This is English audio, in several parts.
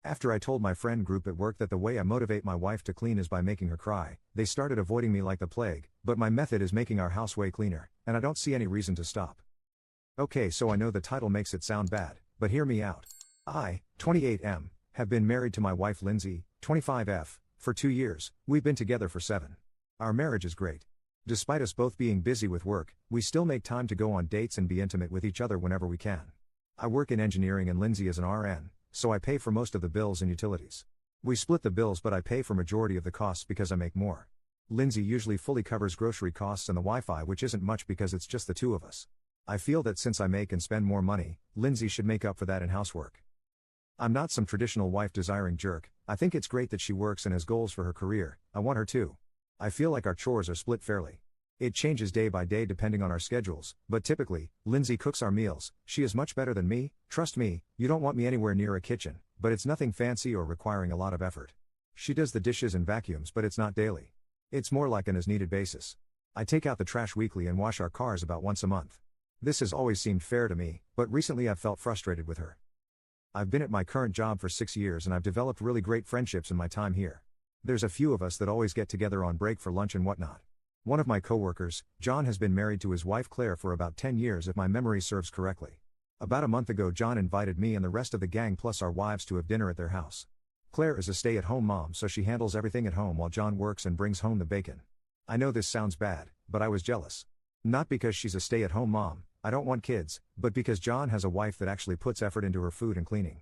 After I told my friend group at work that the way I motivate my wife to clean is by making her cry, they started avoiding me like the plague, but my method is making our house way cleaner, and I don't see any reason to stop. Okay, so I know the title makes it sound bad, but hear me out. I, 28M, have been married to my wife Lindsay, 25F, for 2 years. We've been together for 7. Our marriage is great. Despite us both being busy with work, we still make time to go on dates and be intimate with each other whenever we can. I work in engineering and Lindsay is an RN, so I pay for most of the bills and utilities. We split the bills, but I pay for majority of the costs because I make more. Lindsay usually fully covers grocery costs and the Wi-Fi, which isn't much because it's just the two of us. I feel that since I make and spend more money, Lindsay should make up for that in housework. I'm not some traditional wife-desiring jerk. I think it's great that she works and has goals for her career. I want her to. I feel like our chores are split fairly. It changes day by day depending on our schedules, but typically, Lindsay cooks our meals. She is much better than me. Trust me, you don't want me anywhere near a kitchen, but it's nothing fancy or requiring a lot of effort. She does the dishes and vacuums, but it's not daily. It's more like an as-needed basis. I take out the trash weekly and wash our cars about once a month. This has always seemed fair to me, but recently I've felt frustrated with her. I've been at my current job for 6 years and I've developed really great friendships in my time here. There's a few of us that always get together on break for lunch and whatnot. One of my coworkers, John, has been married to his wife Claire for about 10 years if my memory serves correctly. About a month ago, John invited me and the rest of the gang plus our wives to have dinner at their house. Claire is a stay-at-home mom, so she handles everything at home while John works and brings home the bacon. I know this sounds bad, but I was jealous. Not because she's a stay-at-home mom, I don't want kids, but because John has a wife that actually puts effort into her food and cleaning.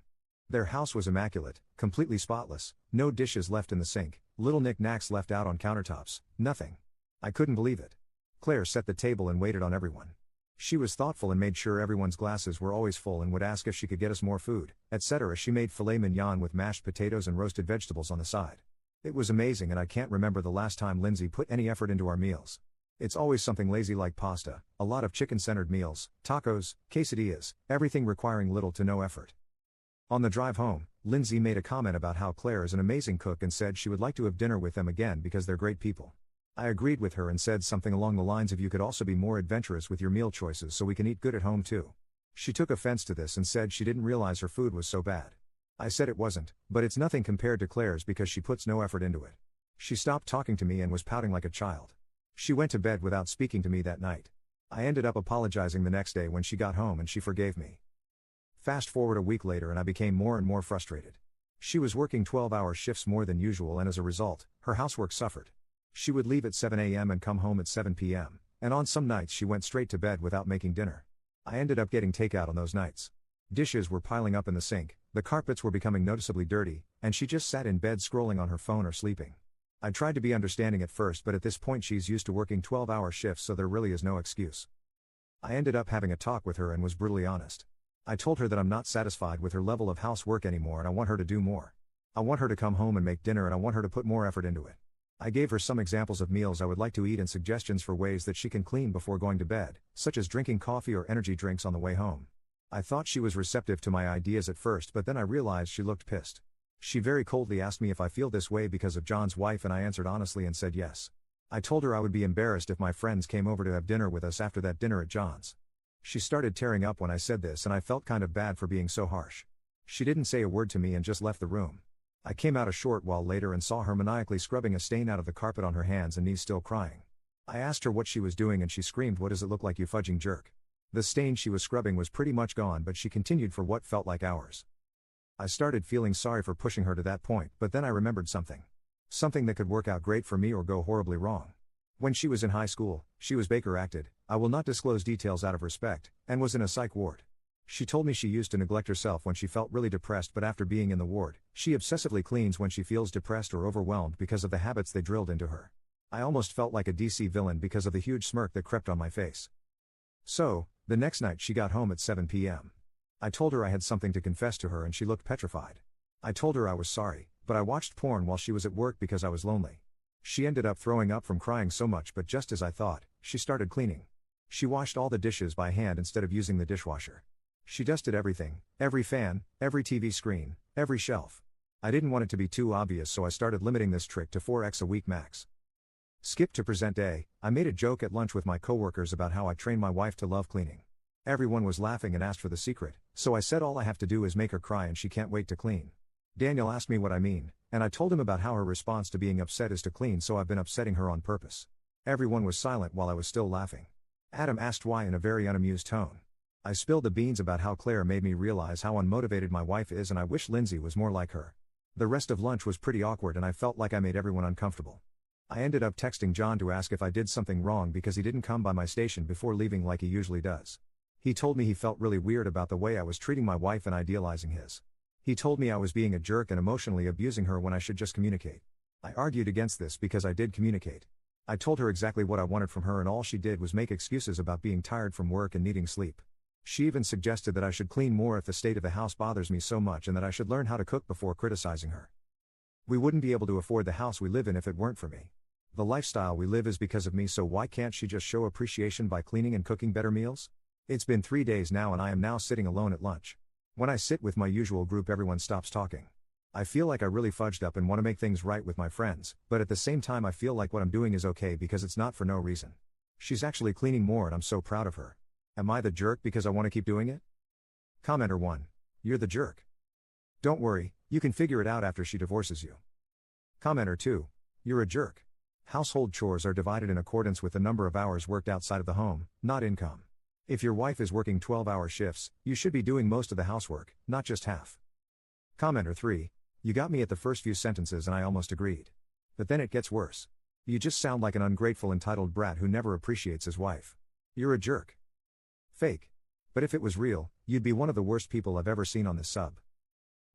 Their house was immaculate, completely spotless, no dishes left in the sink, little knick-knacks left out on countertops, nothing. I couldn't believe it. Claire set the table and waited on everyone. She was thoughtful and made sure everyone's glasses were always full and would ask if she could get us more food, etc. She made filet mignon with mashed potatoes and roasted vegetables on the side. It was amazing, and I can't remember the last time Lindsay put any effort into our meals. It's always something lazy like pasta, a lot of chicken-centered meals, tacos, quesadillas, everything requiring little to no effort. On the drive home, Lindsay made a comment about how Claire is an amazing cook and said she would like to have dinner with them again because they're great people. I agreed with her and said something along the lines of, you could also be more adventurous with your meal choices so we can eat good at home too. She took offense to this and said she didn't realize her food was so bad. I said it wasn't, but it's nothing compared to Claire's because she puts no effort into it. She stopped talking to me and was pouting like a child. She went to bed without speaking to me that night. I ended up apologizing the next day when she got home and she forgave me. Fast forward a week later and I became more and more frustrated. She was working 12-hour shifts more than usual, and as a result, her housework suffered. She would leave at 7 a.m. and come home at 7 p.m., and on some nights she went straight to bed without making dinner. I ended up getting takeout on those nights. Dishes were piling up in the sink, the carpets were becoming noticeably dirty, and she just sat in bed scrolling on her phone or sleeping. I tried to be understanding at first, but at this point she's used to working 12-hour shifts, so there really is no excuse. I ended up having a talk with her and was brutally honest. I told her that I'm not satisfied with her level of housework anymore and I want her to do more. I want her to come home and make dinner, and I want her to put more effort into it. I gave her some examples of meals I would like to eat and suggestions for ways that she can clean before going to bed, such as drinking coffee or energy drinks on the way home. I thought she was receptive to my ideas at first, but then I realized she looked pissed. She very coldly asked me if I feel this way because of John's wife, and I answered honestly and said yes. I told her I would be embarrassed if my friends came over to have dinner with us after that dinner at John's. She started tearing up when I said this, and I felt kind of bad for being so harsh. She didn't say a word to me and just left the room. I came out a short while later and saw her maniacally scrubbing a stain out of the carpet on her hands and knees, still crying. I asked her what she was doing and she screamed, "What does it look like, you fudging jerk?" The stain she was scrubbing was pretty much gone, but she continued for what felt like hours. I started feeling sorry for pushing her to that point, but then I remembered something. Something that could work out great for me or go horribly wrong. When she was in high school, she was Baker acted, I will not disclose details out of respect, and was in a psych ward. She told me she used to neglect herself when she felt really depressed, but after being in the ward, she obsessively cleans when she feels depressed or overwhelmed because of the habits they drilled into her. I almost felt like a DC villain because of the huge smirk that crept on my face. So, the next night she got home at 7 p.m. I told her I had something to confess to her and she looked petrified. I told her I was sorry, but I watched porn while she was at work because I was lonely. She ended up throwing up from crying so much, but just as I thought, she started cleaning. She washed all the dishes by hand instead of using the dishwasher. She dusted everything, every fan, every TV screen, every shelf. I didn't want it to be too obvious, so I started limiting this trick to 4x a week max. Skip to present day, I made a joke at lunch with my coworkers about how I trained my wife to love cleaning. Everyone was laughing and asked for the secret, so I said all I have to do is make her cry and she can't wait to clean. Daniel asked me what I mean, and I told him about how her response to being upset is to clean, so I've been upsetting her on purpose. Everyone was silent while I was still laughing. Adam asked why in a very unamused tone. I spilled the beans about how Claire made me realize how unmotivated my wife is and I wish Lindsay was more like her. The rest of lunch was pretty awkward and I felt like I made everyone uncomfortable. I ended up texting John to ask if I did something wrong because he didn't come by my station before leaving like he usually does. He told me he felt really weird about the way I was treating my wife and idealizing his. He told me I was being a jerk and emotionally abusing her when I should just communicate. I argued against this because I did communicate. I told her exactly what I wanted from her and all she did was make excuses about being tired from work and needing sleep. She even suggested that I should clean more if the state of the house bothers me so much and that I should learn how to cook before criticizing her. We wouldn't be able to afford the house we live in if it weren't for me. The lifestyle we live is because of me, so why can't she just show appreciation by cleaning and cooking better meals? It's been 3 days now and I am now sitting alone at lunch. When I sit with my usual group everyone stops talking. I feel like I really fudged up and want to make things right with my friends, but at the same time I feel like what I'm doing is okay because it's not for no reason. She's actually cleaning more and I'm so proud of her. Am I the jerk because I want to keep doing it? Commenter 1. You're the jerk. Don't worry, you can figure it out after she divorces you. Commenter 2. You're a jerk. Household chores are divided in accordance with the number of hours worked outside of the home, not income. If your wife is working 12-hour shifts, you should be doing most of the housework, not just half. Commenter 3. You got me at the first few sentences and I almost agreed. But then it gets worse. You just sound like an ungrateful entitled brat who never appreciates his wife. You're a jerk. Fake. But if it was real, you'd be one of the worst people I've ever seen on this sub.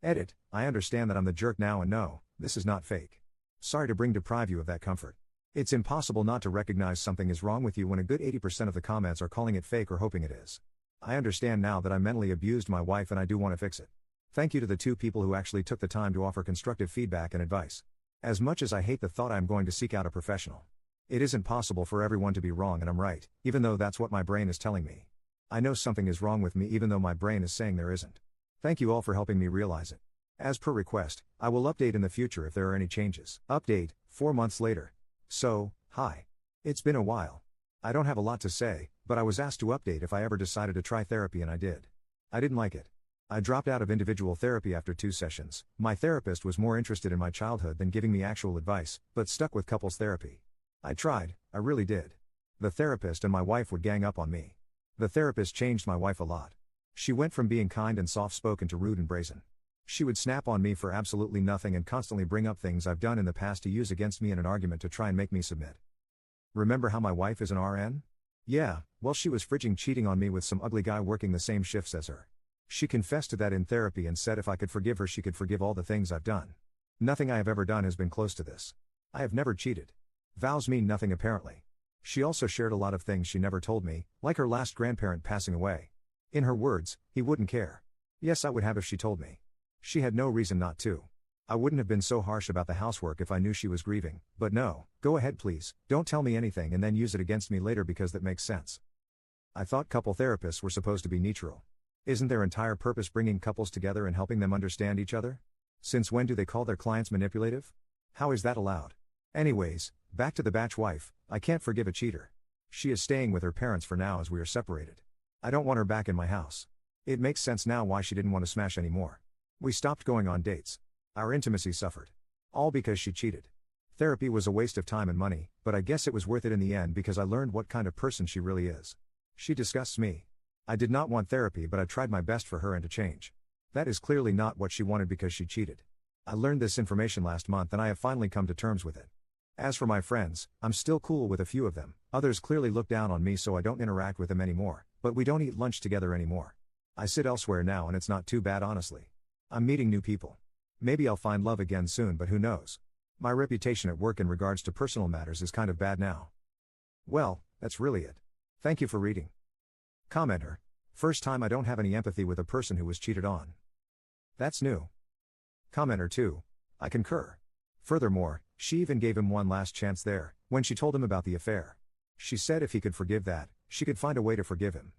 Edit. I understand that I'm the jerk now and no, this is not fake. Sorry to deprive you of that comfort. It's impossible not to recognize something is wrong with you when a good 80% of the comments are calling it fake or hoping it is. I understand now that I mentally abused my wife and I do want to fix it. Thank you to the 2 people who actually took the time to offer constructive feedback and advice. As much as I hate the thought I'm going to seek out a professional. It isn't possible for everyone to be wrong and I'm right, even though that's what my brain is telling me. I know something is wrong with me even though my brain is saying there isn't. Thank you all for helping me realize it. As per request, I will update in the future if there are any changes. Update, 4 months later. So, hi. It's been a while. I don't have a lot to say, but I was asked to update if I ever decided to try therapy and I did. I didn't like it. I dropped out of individual therapy after 2 sessions. My therapist was more interested in my childhood than giving me actual advice, but stuck with couples therapy. I tried, I really did. The therapist and my wife would gang up on me. The therapist changed my wife a lot. She went from being kind and soft-spoken to rude and brazen. She would snap on me for absolutely nothing and constantly bring up things I've done in the past to use against me in an argument to try and make me submit. Remember how my wife is an RN? Yeah, well she was frigging cheating on me with some ugly guy working the same shifts as her. She confessed to that in therapy and said if I could forgive her she could forgive all the things I've done. Nothing I have ever done has been close to this. I have never cheated. Vows mean nothing apparently. She also shared a lot of things she never told me, like her last grandparent passing away. In her words, he wouldn't care. Yes, I would have if she told me. She had no reason not to. I wouldn't have been so harsh about the housework if I knew she was grieving, but no, go ahead please, don't tell me anything and then use it against me later because that makes sense. I thought couple therapists were supposed to be neutral. Isn't their entire purpose bringing couples together and helping them understand each other? Since when do they call their clients manipulative? How is that allowed? Anyways, back to the batch wife, I can't forgive a cheater. She is staying with her parents for now as we are separated. I don't want her back in my house. It makes sense now why she didn't want to smash anymore. We stopped going on dates. Our intimacy suffered. All because she cheated. Therapy was a waste of time and money, but I guess it was worth it in the end because I learned what kind of person she really is. She disgusts me. I did not want therapy but I tried my best for her and to change. That is clearly not what she wanted because she cheated. I learned this information last month and I have finally come to terms with it. As for my friends, I'm still cool with a few of them. Others clearly look down on me so I don't interact with them anymore, but we don't eat lunch together anymore. I sit elsewhere now and it's not too bad honestly. I'm meeting new people. Maybe I'll find love again soon but who knows. My reputation at work in regards to personal matters is kind of bad now. Well, that's really it. Thank you for reading. Commenter. First time I don't have any empathy with a person who was cheated on. That's new. Commenter 2. I concur. Furthermore, she even gave him one last chance there, when she told him about the affair. She said if he could forgive that, she could find a way to forgive him.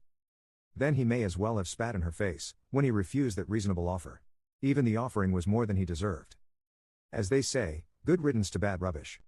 Then he may as well have spat in her face, when he refused that reasonable offer. Even the offering was more than he deserved. As they say, good riddance to bad rubbish.